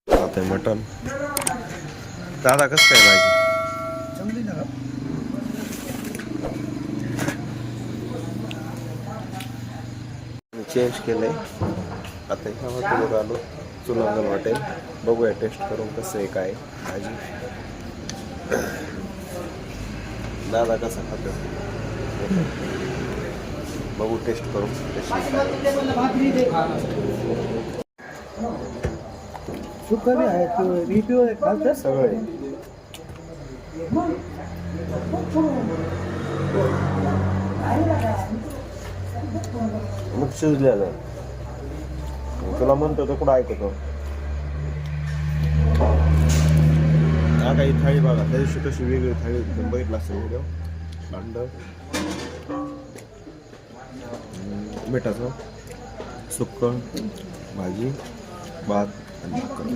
आता मटन दादा कसं काय भाजी चांगली ना. चेंज केलंय आता ह्या हॉटेलवर आलो चुलंगल हॉटेल. बघूया टेस्ट करून कसं आहे काय भाजी. दादा कसा खातो बघू टेस्ट करून सुकं बी आहे रिव्ह्यू घालतं सगळे मग शिजलेलं. तुला म्हणतो तर कुठं ऐकतो. आता ही थाळी बघा त्या दिवशी कशी वेगळी थाळी बघितला असेल व्हिडिओ. अंड मिठाचं सुक्क भाजी भात आणि भाकर.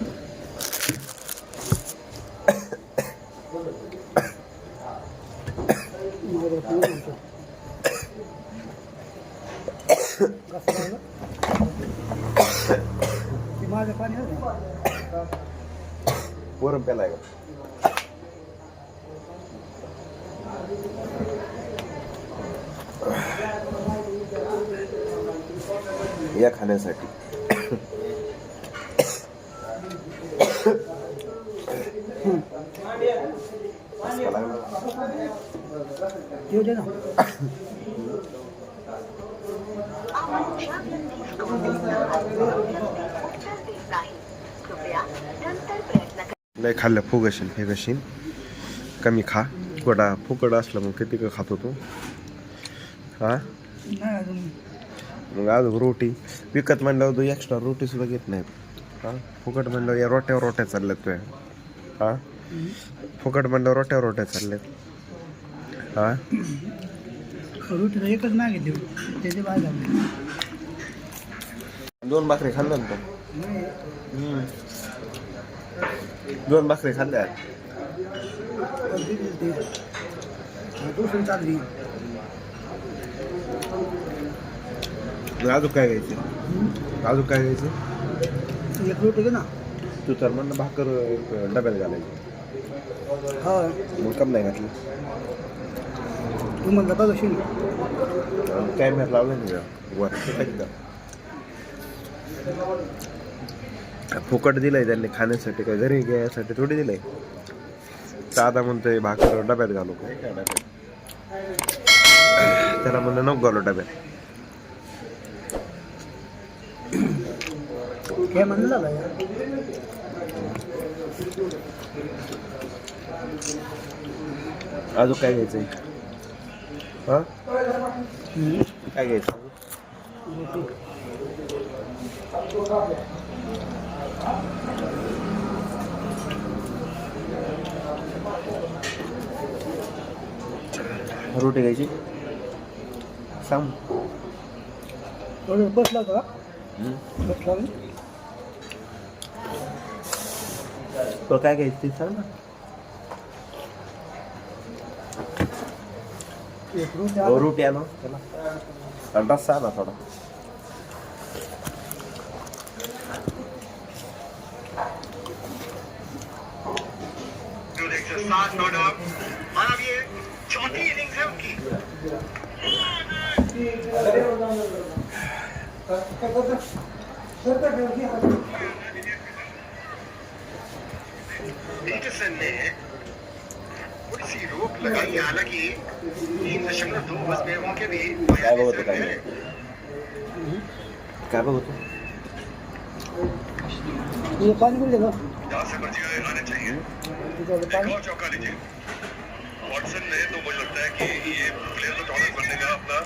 माझं पाणी वरून प्यालाय का या खाण्यासाठी. येऊ दे ना. लय खाल्लं फुगशील फेगशील कमी खा. थोडा फुकट असलं मग किती का खातो तू. हा नाही अजून मग अजून रोटी विकत म्हणल्यावर तू एक्स्ट्रा रोटी सुद्धा घेत नाहीत. हा फुकट म्हणल्यावर या रोट्या चालल्यात तुझ्या. हा फुकट म्हणल्यावर रोट्या चालल्यात. हा रोटीला एकच मागितली त्याचे बाय झाले. 2 भाकरी खाल्ल्या ना तू. 2 भाकरी खाल्ल्या. दुसरी चालली. अजून काय घ्यायचे अजून काय घ्यायचे. एक रोटी घे ना. तू तर म्हणणं भाकर डब्यात घालायची. हा मग कम नाही घातली. तू म्हणला बघ अशी कॅमेरा लावला नाही वर फुकट दिलंय त्यांनी खाण्यासाठी. काय घरी घ्यायसाठी थोडी दिलंय. दादा म्हणतोय भाकर डब्यात घालू काय काय डब्यात. त्याला म्हणलं नको घालू डब्यात. काय म्हणलं झालं अजून काय घ्यायचंय. हा काय घ्यायचं रोटी घ्यायची सांग. बसला का बसला तो काय घ्यायचं ते सांग ना. रोटी आणो त्याला रस्सा आणा थोडा. और ये चौथी इनिंग्स है उनकी. पीटरसन ने थोड़ी सी रोक लगाई. हालांकि 3.2 ओवर्स में उनके भी काय बघतो काय बघतो. ये पानी मिल जाएगा. 10 बजे आने चाहिए. एक और चौका लीजिए. वॉटसन ने तो मुझे लगता है कि ये प्लेयर तो टॉर्नर बनने का अपना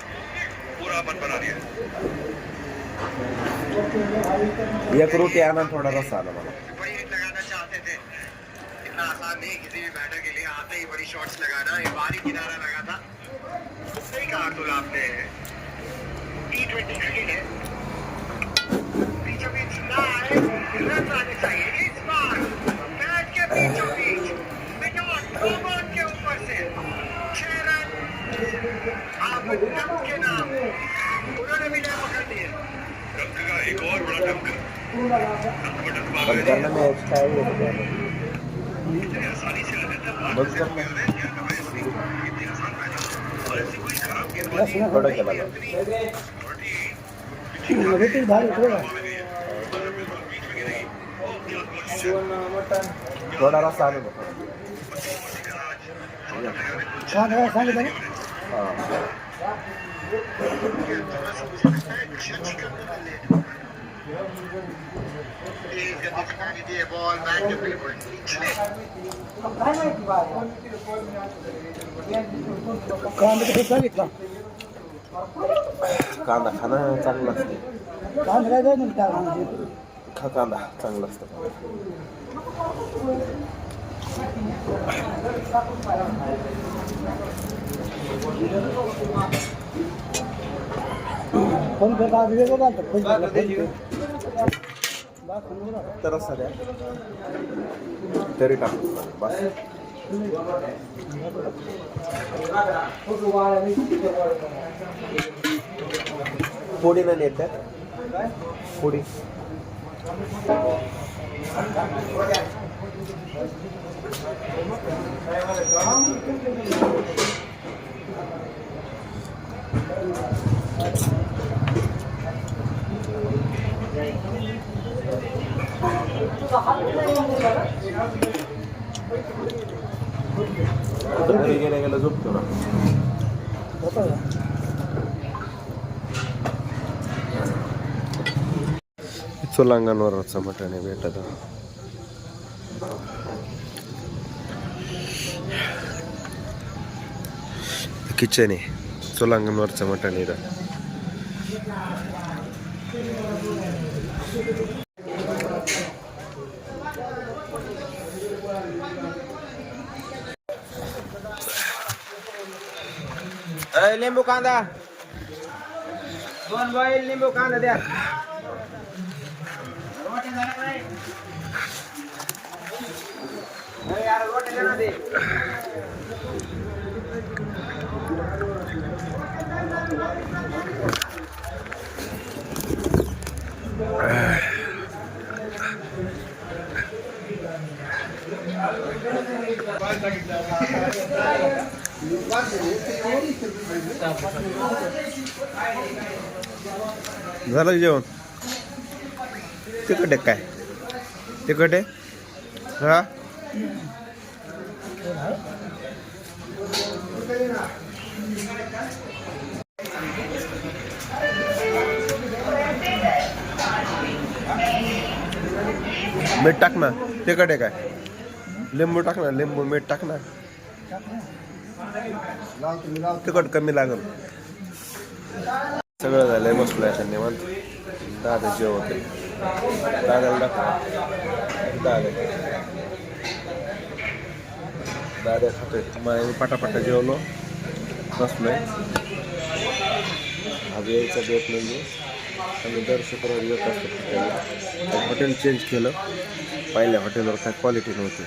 पूरा मन बना लिया. एक रोटी आणा थोडा रस्सा आणा मला. बड़ी हिट लगाना चाहते थे. इतना आसान नहीं किसी भी बैटर के लिए आते ही बड़ी शॉट्स लगाना. ये बारी किनारा लगा था. सही कहा अब्दुल आपने. T20 क्रिकेट है. बीचों बीच ना आए रन आने चाहिए. इस बार मैच के बीचों बीच मिडॉट ओवर के ऊपर से 6 रन डंक के नाम. उन्होंने भी डंक पकड़ लिए. डंक का एक और बड़ा डंक. बंद करना मॅच काय होतं बंद करना थोडं केला रोटी भारी थोडा थोडा रस्सा आणू नको काय सांगितलं ना बॉल बैट के बिल्कुल निचले कांदा कसं सांगितलं कांदा खाणं चांगलं असतं कांदा काय जाय नाही कांदा खा कांदा चांगलं असतं फोन करता वेगळं घालतो तर रस्सा द्या तरी टाकू बस फोडी नाही येत फोडी घरी गेल्या गेला झोपतो ना सोलांगणवरचं मटण आहे भेटत किचन आहे सोलांगणवरचं मटण आहे लिंबू कांदा 2 बॉईल लिंबू कांदा द्या यार रोटी देना दे झालं जेवण तिकट आहे काय तिकट आहे हा मीठ टाक ना तिकट आहे काय लिंबू टाक ना लिंबू मीठ टाक ना तिकट कमी लागल सगळं झालंय बसलोय आता निवांत दादा जेवते दादाला दाखवा दादा खातोय मला पटापटा जेवलो बसलोय आज यायचा बेत म्हणजे आम्ही दर शुक्रवारी येत असतो हॉटेल चेंज केलं पहिल्या हॉटेलवर काय क्वालिटी नव्हती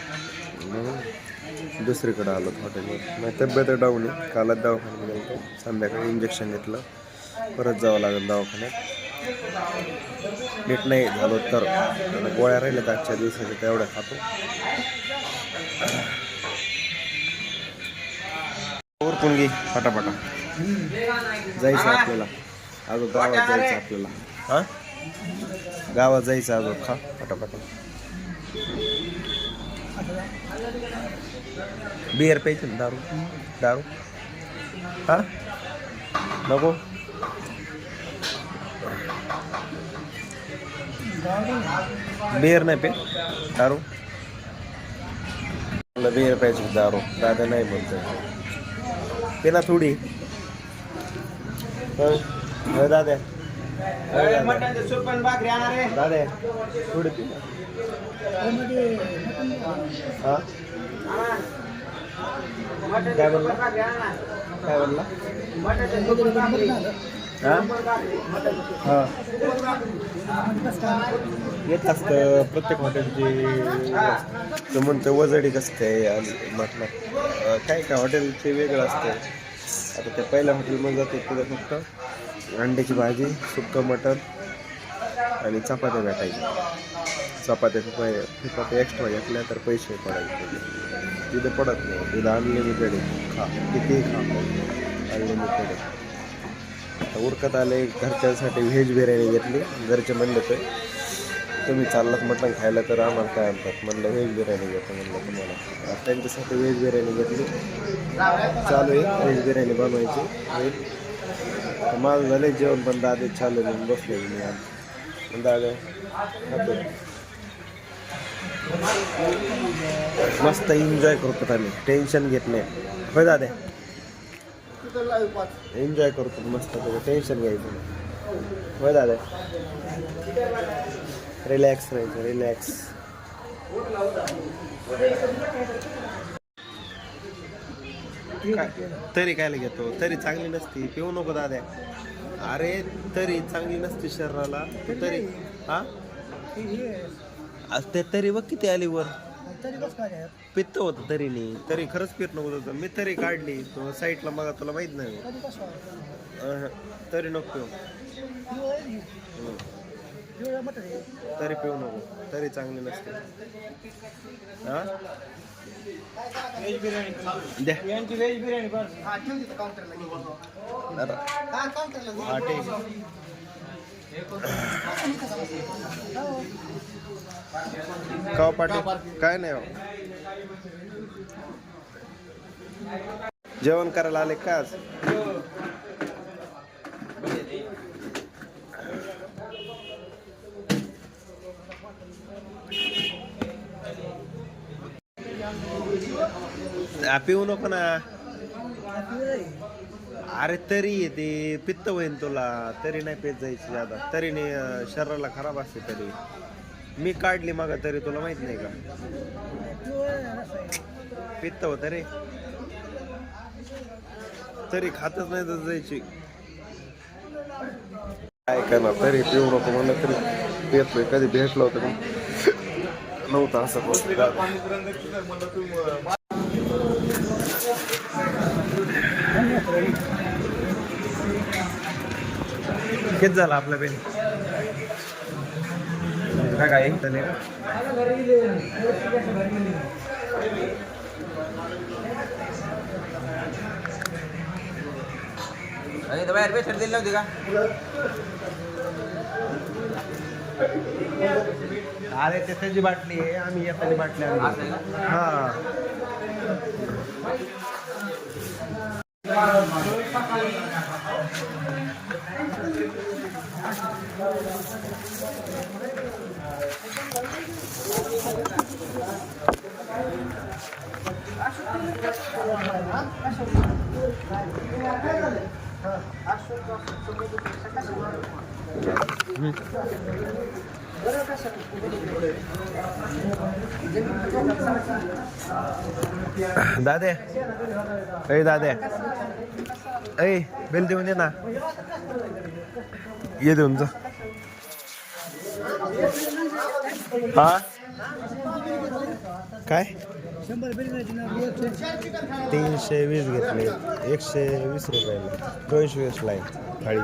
म्हणून दुसरीकडे आलो हॉटेलवर माझी तब्येत डाऊन आहे कालच दवाखान्यात गेलो संध्याकाळी इंजेक्शन घेतलं परत जावं लागेल दवाखान्यात नीट नाही झालो तर गोळ्या राहिल्यात आजच्या दिवसाच्या तेवढ्या खातो उरकून घे पटापटा जायचं आपल्याला अजून गावात जायचं आपल्याला हां गावात जायचं अजून खा पटापटा बिअर प्यायचं ना दारू हां नको बिअर नाही पे दारू मला बिअर प्यायची दारू दादा नाही म्हणतोय पेला थोडी दादा दादा थोडी पी हा काय बोलला काय बोलला हां येत असतं प्रत्येक हॉटेलची म्हणतं वजडी कसं काय आणि म्हटलं काय काय हॉटेलचे वेगळं असतं आता ते पहिल्या हॉटेलमध्ये जाते तिथं फक्त अंड्याची भाजी सुक्कं मटण आणि चपात्या भेटायची चपात्या एक्स्ट्रा घेतल्या तर पैसे पडायचे. तिथे पडत नाही, तिथं अनलिमिटेड आहे. खा किती खा, अनलिमिटेड आहे. आता उरकत आले घरच्यांसाठी व्हेज बिर्याणी घेतली. घरचे म्हणले ते तुम्ही चाललात मटण खायला तर आम्हाला काय म्हणतात, म्हणलं व्हेज बिर्याणी घेतो. म्हणलं तुम्हाला त्यांच्यासाठी व्हेज बिर्याणी घेतली. चालू आहे व्हेज बिर्याणी बनवायची. माझं झालं जेवण पण दादे चालू म्हणून बसले मी. दादा खातो, मस्त एन्जॉय करतो आम्ही, टेन्शन घेत नाही. होय दादा, एन्जॉय करतो मस्त, टेन्शन घ्यायचं नाही. होय दादा, रिलॅक्स राहायचं, रिलॅक्स. काय तरी कायला घेतो, तरी चांगली नसती, पिऊ नको दादा. अरे तरी चांगली नसते शरीराला. तरी हा ते तरी बघ किती आली वर. पित्त होतं तरीने, तरी खरंच पित नव्हतं. मी तरी काढली तो साईडला, मग तुला माहित नाही. तरी नको पिऊ, तरी पिऊ नको, तरी चांगली नसते. हा द्या व्हेज बिर्याणी पण हा ठीक. का पाटील काय नाही हो. जेवण करायला आले का आज? पिऊ नको ना. अरे तरी ते पित्त होईन तुला, तरी नाही पेत जायची ज्यादा. तरी नाही, शरीराला खराब असते. तरी मी काढली मग, तरी तुला माहित नाही का पित्त होत रे. तरी खातच नाही तर जायची काय करणार. तरी पिऊ नको म्हणलं तरी पेतलोय. कधी भेटलं होतं नव्हतं असं. किती झालं आपलं पेन काय काय बाहेर पेशंट दिली नव्हती का? अरे त्याची बाटली आहे, आम्ही येतानी बाटली आणली. हा दादे, ए दादे, ए बिल देऊन दे ना. ये देऊन जा. हा काय 320 घेतले, 120 रुपयाला 220 ला थाळी.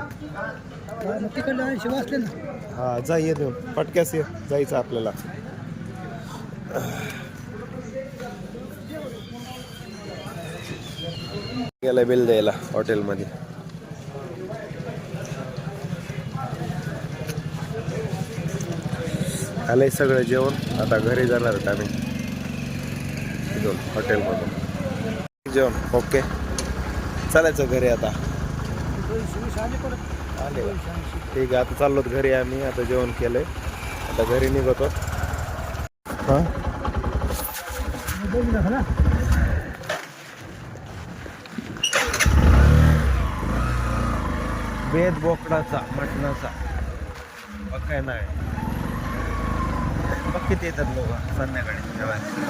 हा जा, ये देऊन पटक्यास ये, जायचं आपल्याला. गेला बिल द्यायला हॉटेलमध्ये. आलंय सगळं जेवण. आता घरी जाणार आहेत आम्ही हॉटेलमधून. जेवण ओके, चालायचं घरी आता. आले ठीक आहे, आता चाललो घरी आम्ही. आता जेवण केलंय, आता घरी निघतो. हा बेद बोकडाचा मटणाचा बघ काय नाही. बघ किती येतात लोक संध्याकाळी जेवायला.